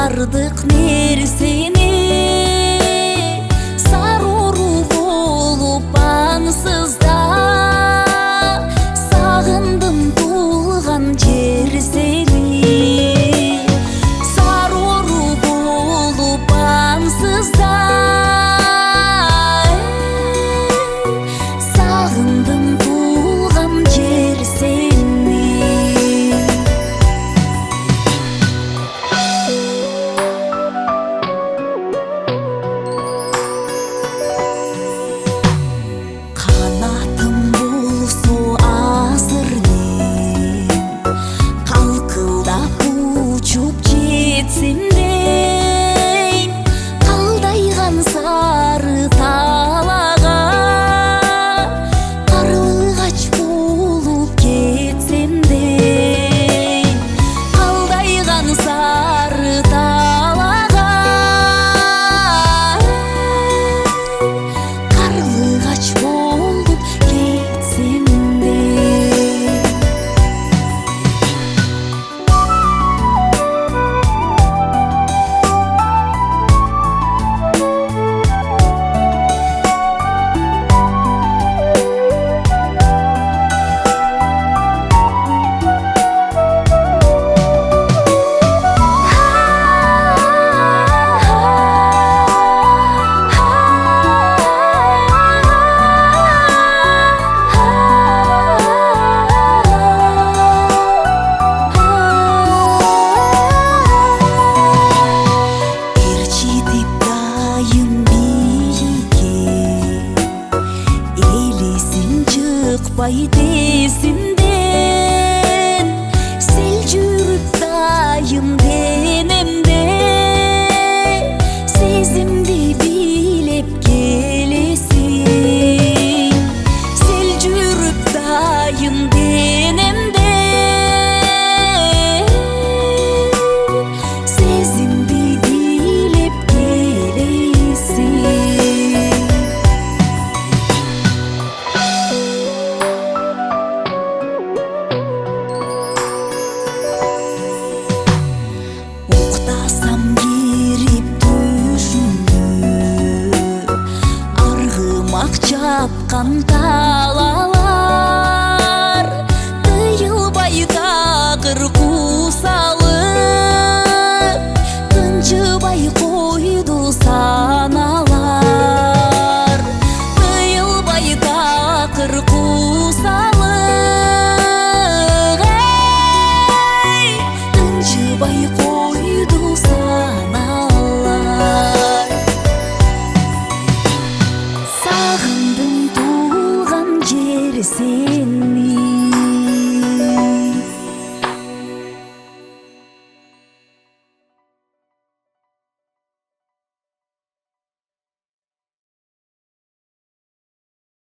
бардык нерсени саруру болуп ансыз да сагындым туулган жер сени саруру болуп ансыз да сагындым туулган жер сени канатым болсо азыр мен калкылдап учуп жетсем дейм калдайган сары талага карлыгач болуп кетсем дейм калдайган сары талага карлыгач болуп кетсем дейм Эрчитип дайым бийикке элесим чыкпайт эсимден сел жүрүп дайым денемде сезимди бийлеп келесиң сел жүрүп дайым денемде сезимди бийлеп келесиң уктасам кирип түшүмө аргымак чапкан талалар тыйылбай такыр кусалып тынчыбай койду саналар тыйылбай такыр кусалып тынчыбай койду саналар сагындым туулган жер сени